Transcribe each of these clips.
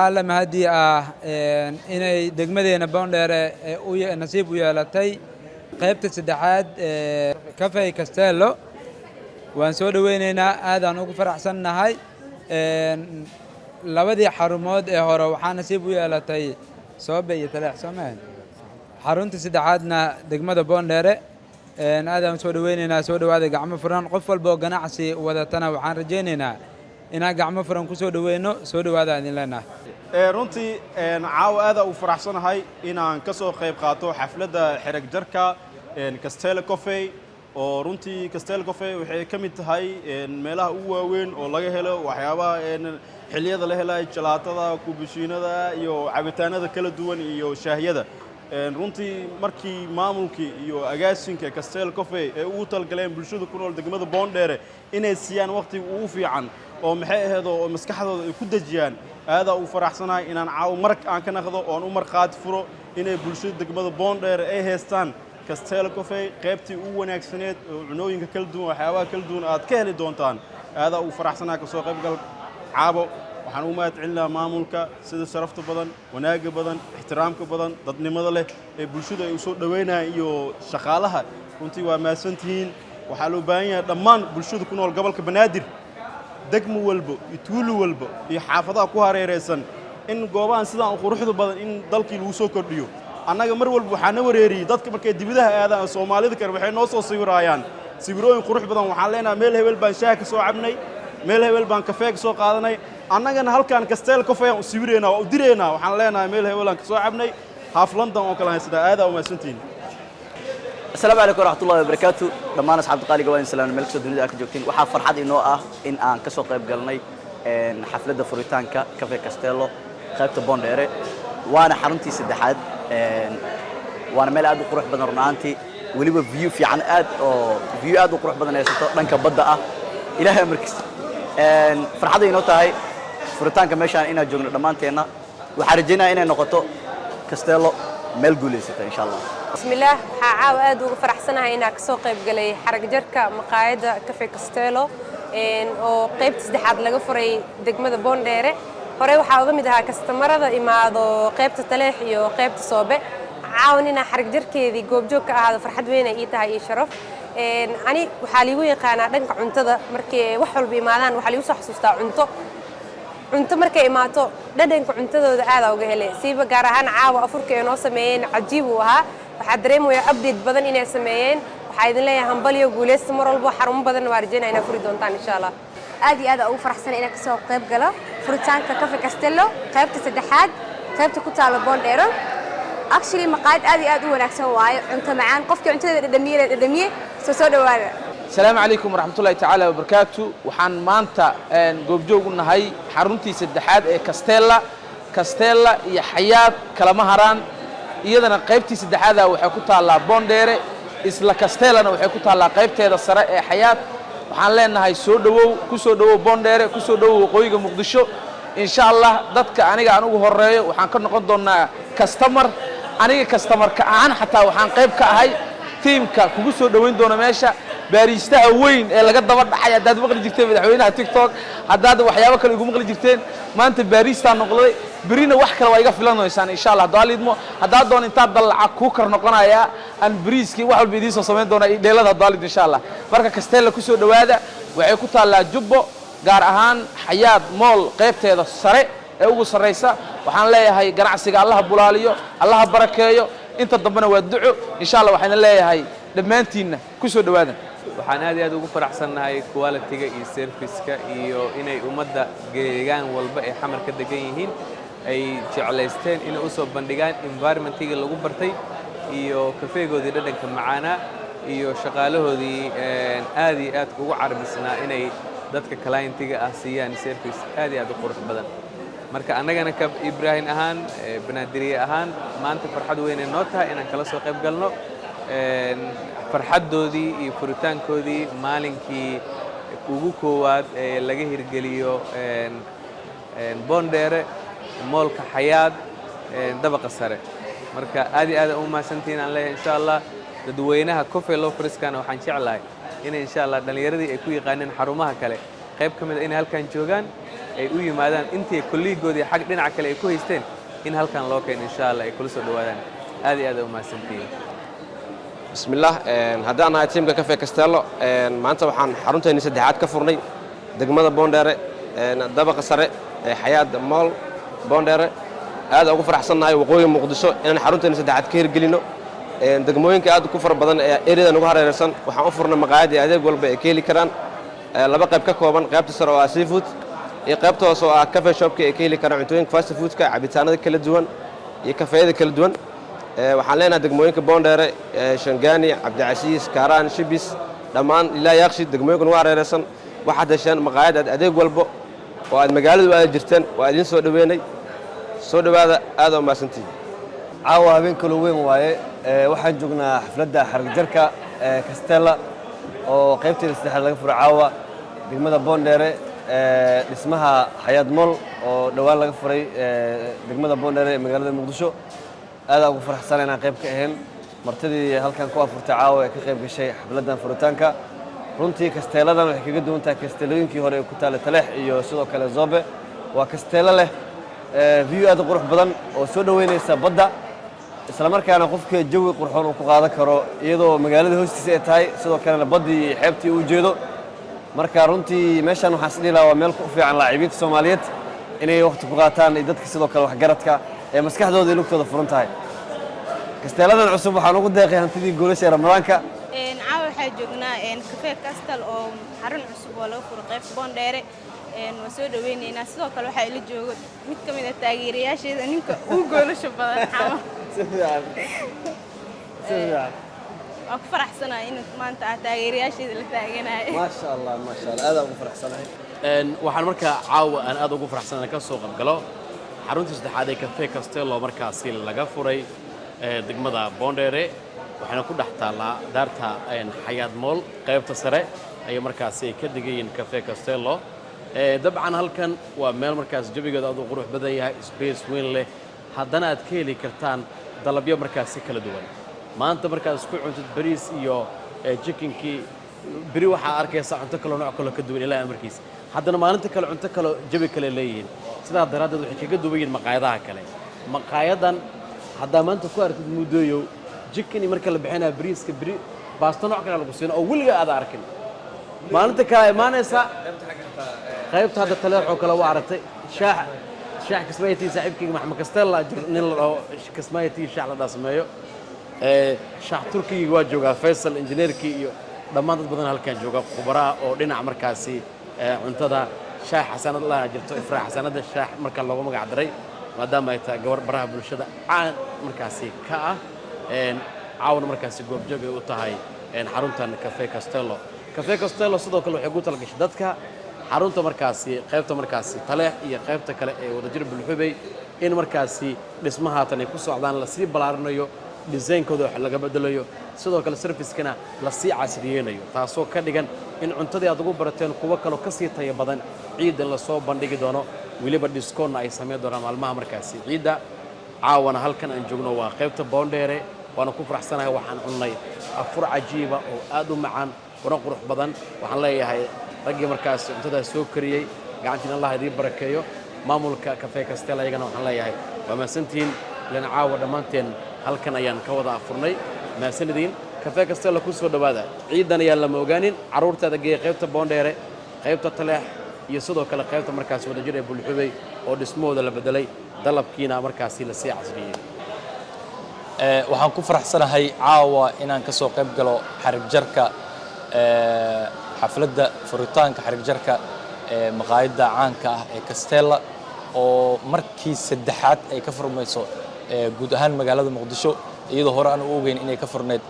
alla mahadii ah inay degmadeena Boondheere u nasiib u yeelatay qaybta saddexaad Cafe Castello waan soo dhaweynaynaa aad aan ugu faraxsannahay labadii xarumood ee hore waxaa nasiib u yeelatay Soobe iyo Taleex Soomaal xarunta saddexaadna degmada Boondheere aad aan soo dhaweynaynaa soo dhawaada gacmo furan qof walba oo ganacsi wadatana waxaan rajaynaynaa inaan gacmo furan ku soo dhaweyno soo dhawaada idin leenahay runtii caaw aad u faraxsanahay inaan ka soo qayb qaato xafladda xirag jarka Castello Cafe oo runtii Castello Cafe waxay ka mid tahay meelaha ugu waaweyn oo laga helo waxyaabaha xilliyada la helay jalaatada kubishiinada iyo cabitaanada kala duwan iyo shaahiyada runtii markii maamulkii iyo agaasinka Castello Cafe ay ugu talgaleen bulshada ku nool degmada Boondheere inay siiyaan waqti ugu fiican oo maxay ahayd oo maskaxdooda ay ku dajiyaan aad u faraxsanahay inaan caaw mark aan ka naqdo oo u marqaad furo inay bulshada degmada Boondheere ay heestaan Castello Cafe qaybtii ugu wanaagsaneed oo cunooyinka kala duwan waxyaabaha kala duwan aad ka heli doontaan aad u faraxsanahay ka soo qaybgal caabo waxaan u mahadcelinayaa maamulka sida sharafta badan wanaaga badan ixtiraamka badan dadnimada leh ee bulshada ay u soo dhaweynayaan iyo shaqaalaha runtii waa maasantihiin waxaa loo baahan yahay dhammaan bulshada ku nool gobolka Banaadir degmo walba iyo tuulo walba iyo xaafadaha ku hareeraysan in goobahan sidaan quruxda badan in dalkii lagu soo kordhiyo annaga mar walba waxaan na wareeriyay dadka markay dibadaha aadaan Soomaalida kale waxay noo soo sawirayaan sawirooyin qurux badan waxaan leenahay meel hebel baan shaah ka soo cabnay meel hebel baan kafee ka soo qaadanay annagana halkaan Castello Cafe aan u sawireenaa oo u direynaa waxaan leenahay meel hebel aan ka soo cabnay haaf London oo kala haysta aad u maasantiin السلام عليكم ورحمة الله وبركاته دمان أصحاب القالي قوين سلام الملك سود الدنيا كجوكتين وحاب فرحة إنه إن أن كسر قيب قلني إن حفلة فوريتانكا كافيه كاستيلو خيبة بونديري وأنا حرمتي سدحاد وأنا مال أدو قروح بدن رنانتي ولي فيو في عن أد أو فيو أدو قروح بدن يسطا لانك بدأ إلهي مركز فرحة إنه تاي فوريتانكا ماشان إنا جوجنا دمانتينا وحرجينا إنا نقطة كاستيلو مال جوليسة إن شاء الله بسم الله عاو aad ugu faraxsanahay inaan ka soo qayb galay xarag jarka maqaayada Cafe Castello oo qaybta saddexaad laga furay degmada Boondheere hore waxa uga mid ahaa kastamarada imaado qaybta Taleex iyo qaybta Soobe caawinina xarag jarkeedii goobjoog ka ahaado farxad weyn ay tahay iyo sharaf ani waxa liigu yaqaanaa dhanka cuntada markii wax walba imaadaan waxa liigu soo xasuustaa cunto markay imaato dhadhanka cuntadooda aad uga helay siiba gaar ahaan caawa afurka ee noo sameeyeen cajiib u ahaa waxaa dareemayaa update badan inay sameeyeen waxaa idin leeyahay hambaliyo guuleysta mar walba xarumo badan waa rajaynaa inay furi doontaan insha Allah aad iyo aad ugu faraxsanahay inaan ka soo qayb galo furitaanka Cafe Castello qaybta saddexaad qaybta ku taala Boondheere actually maqaayad aad iyo aad u wanaagsan waayo cunto macaan qofkii cuntada dhadhamiye soo dhawaada السلام عليكم ورحمة الله تعالى وبركاته وحن مانتا جوبجوج نهاي حرونتي سدحات كاستيلا يا حياة كلامهران إذا قيبتي سدحات وحكوتها على بونديري إسلا كاستيلا وحكوتها على قيبتي هذا السراء حياة وحن لنا هاي سودو كسودو بونديري كسودو قويق مقدشو إن شاء الله ضدك أنا عنو هالرأي وحن كنا قدرنا كاستمر أنا كاستمر كأنا حتى وحن قيب كهاي تيم كوسودو وين دونا ماشى باريستا وين اللي قد ضبط حياة هذا مغلي جبتين مدحوينها تيك توك هذا وحياة كانوا يقوم مغلي جبتين ما أنت باريستا نقولي برينا وحكة وايقف لنا إنسان إن شاء الله ضالدمو هذا دون أنت ضل كوكر نقولنا يا أن بريسكي واحد بيديس وصمين دون ليلة ضالد إن شاء الله مركز كاستيلا كوسو دوادا وعيكوتا على جبو قارهان حياة مول قيبت هذا السرع أو سريسة وحن لا هاي قرعسي الله بولاليو الله بركايو أنت ضمنا ودعو إن شاء الله وحنا لا هاي لما أنتينا كوسو دوادا waxaan aad iyo aad ugu faraxsanahay quality-ga iyo service-ka iyo inay ummadda geegaan walba ee xamar ka degan yihiin ay jeclaysteen inay u soo bandhigaan environment-iga lagu bartay iyo kafeegoodii dhadhanka macaana iyo shaqaalahoodii aad iyo aad ugu carbisnaa inay dadka client-iga ah siiyaan service aad iyo aad u qurux badan marka annagana ka Ibrahim ahaan Banaadiriye ahaan maanta farxad weyn ay noo tahay inaan kala soo qayb galno farxadoodii iyo furitaankoodii maalinkii ugu koowaad ee laga hirgeliyo Boondheere moolka xayaad dabaqa sare marka aad iyo aad u maasantiin aan leeyahay insha Allah dadweynaha Cafe Loverskana waxaan jeclahay in insha Allah dhalinyaradii ay ku yaqaaneen xarumaha kale qayb kamid ah in halkan joogaan ay u yimaadaan intii kolliigoodii xag dhinaca kale ay ku haysteen in halkan loo keeno insha Allah ay kula soo dhawaadaan aad iyo aad u mahadsantihiin بسم الله هذا أنا تيم كافيه كاستيلو ما أنت وحن حرونتي إني سدحات كفرني دقمة بوندير دبق سرع حياة مال بوندير هذا أقول فرح صناعي وقوي مقدسو إن حرونتي إني سدحات كير قلينو دقموين كأد كفر بدن إيريدا نقهر رسن وحنفرنا مقاعد هذا يقول بأكيلي كران لبقى بكوبان قابت سروا سيفود قابته سوا كافيه شوب كأكيلي كران عتوين فاست فود كعبتانا كل دوان يكافيه كل دوان waxaan leenahay degmooyinka Boondere Shangaani Cabdicasiis Kaaraan Shibis dhamaan ilaa yaaqshi degmooyinka waa reeraysan waxa dashan maqaayad adeeg walba oo aad magaaladu aad jirtaan waa idin soo dhaweynay soo dhawaada aad oo maasantii caawa habeen kala weyn waaye waxaan joognaa xafladda xarag jarka Castella oo qaybteeda saddexaad laga furo caawa degmada Boondere dhismaha Hayad Mall oo dhawaan laga furay degmada Boondere ee magaalada Muqdisho aad ugu faraxsan inaan qayb ka ahayn martidii halkan ku afurtay caawa ee ka qayb gashay xafladan furitaanka runtii kasteeladan waxay kaga duwan tahay kasteelooyinkii hore ee ku taala Taleex iyo sidoo kale Zobe waa kasteelo leh view aad u qurux badan oo soo dhaweynaysa badda isla markaana qofka jawi qurxoon uu ku qaadan karo iyadoo magaalada hoostiisa ay tahay sidoo kale badii xeebtii uu jeedo marka runtii meeshan waxaan is dhiilaa waa meel ku fiican laacibiinta Soomaaliyeed inay waqti ku qaataan dadka sidoo kale wax garadka ee maskaxdooda lugtooda furan tahay kasteeladan cusub waxaan ugu deeqay hantidii goolasha Ramadaanka caawa waxaa joognaa cafe Castel oo xarun cusub oo laga furo qayb Boondere waa soo dhaweynaynaa sidoo kale waxaa ila joogo mid ka mid ah taageerayaasheeda ninka ugu goolasha badan xama waa ku faraxsanahay in maanta taageerayaasheeda la taaganayo ma sha Allah aad ugu faraxsanahay waxaan markaa caawa aan aad ugu faraxsanahay ka soo qabgalo xarunta saddexaad ee cafe Castello markaasi laga furay degmada Boondere waxaana ku dhex taala daarta Hayad Mall qaybta sare ay markaasi ka digayeen cafe Castello dabcan halkan waa meel markaas jawigeeda aad u qurux badan yahay space weyn leh haddana aad ka heli kartaan dalabyo markaasi kala duwan maanta markaas ku cuntid bariis iyo chickenkii bari waxa arkaysa cunto kale nooc kale ka duwan ilaa amarkiisa haddana maalinta kale cunto kale jawi kale leeyihiin sidaa daraaddeed waxay kaga duwan yihiin maqaayadaha kale maqaayadan haddaa maanta ku aragtid muddooyow chicken marka la bixinaa bariiska bari baasto nooc kale lagu siino oo weliga aad arkin maalinta kale imaanaysa qaybta hadda Taleex oo kale waa aragtay shaax kasmaytii saaxiibkayga Maxamed Castella nin la dhaho kasmaytii shaax la dhasmeeyo shaax Turkiga waa joogaa Faisal engineerkii iyo dhammaan dad badan halkan jooga khubaraha oo dhinac markaasi cuntada shaax xasanad la jirto ifraax xasanada shaax marka loogu magac daray maadaama ay tahay gabar baraha bulshada caan markaasi ka ah caawna markaasi goobjoog ay u tahay xaruntan cafe Castello sidoo kale waxay ugu talagashay dadka xarunta markaasi qaybta markaasi Taleex iyo qaybta kale ee wadajir bulxubay in markaasi dhismaha tan ay ku socdaan la sii balaarinayo designkooda wax laga bedelayo sidoo kale service-kana la sii casriyeenayo taasoo ka dhigan in cuntadii aad ugu barateen kuwa kale ka sii tayo badan ciid la soo bandhigi doono waliba discount ay sameeyaan doonaan maalmaha markaasi ciida caawana halkan aan joogno waa qaybta Boondere waana ku faraxsanahay waxaan cunnay afur cajiiba oo aad u macaan wana qurux badan waxaan leeyahay ragii markaas cuntada soo kariyay gacantina Allah idin barakeeyo maamulka cafe Castello ayagana waxaan leeyahay waa maasantiin lana caawa dhamaanteen halkan ayaan ka wada afurnay maasanidin cafe Castello ku soo dhawaada ciidan ayaa la moogaanin caruurtada geey qaybta Boondere qaybta Taleex iyo sidoo kale qaybta markaas wadajir ee bulxubay oo dhismooda la bedelay dalabkiina markaasi la sii casriyay waxaan ku faraxsanahay caawa inaan ka soo qayb galo xarig jarka xafladda furitaanka xarig jarka maqaayadda caanka ah ee Castella oo markii saddexaad ay ka furmayso guud ahaan magaalada Muqdisho iyadoo hore aan u ogeyn inay ka furneed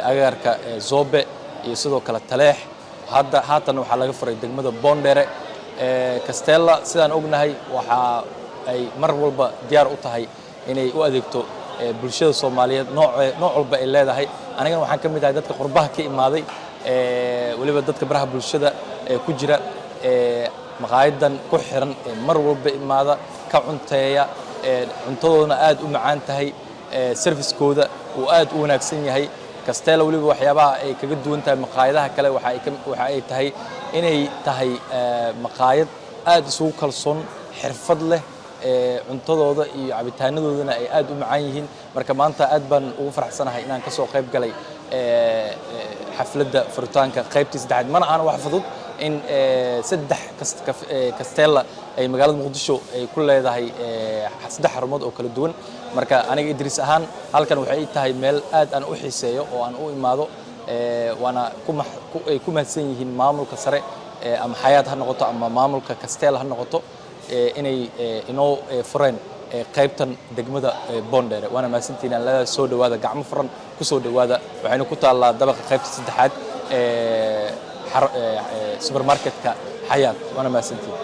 agaarka Zobe iyo sidoo kale Taleex haatan waxaa laga furay degmada Boondere Castella sidaan ognahay waxa ay mar walba diyaar u tahay inay u adeegto bulshada Soomaaliyeed nooc walba ay leedahay anigana waxaan ka mid ahay dadka qurbaha ka imaaday waliba dadka baraha bulshada ku jira maqaayadan ku xiran mar walba imaada ka cunteeya cuntadoodana aad u macaan tahay service-kooda uu aad u wanaagsan yahay Castella waliba waxyaabaha ay kaga duwan tahay maqaayadaha kale waxa ay tahay inay tahay maqaayad aad isugu kalsoon xirfad leh cuntadooda iyo cabitaanadoodana ay aad u macaan yihiin marka maanta aad baan ugu faraxsanahay inaan ka soo qayb galay xafladda furitaanka qaybtii saddexaad mana aan wax fudud in saddex Castella ay magaalada Muqdisho ay ku leedahay saddex xarumood oo kala duwan marka aniga Idris ahaan halkan waxay tahay meel aad aan u xiiseeyo oo aan u imaado waana ku mahadsan yihiin maamulka sare ama Xayaat ha noqoto ama maamulka Castella ha noqoto inay inoo fureen qaybtan degmada Boondere waana mahadsantiin la soo dhawaada gacmo furan ku soo dhawaada waxayna ku taalaa dabaqa qaybta saddexaad supermarketka Xayaat waana mahadsantiin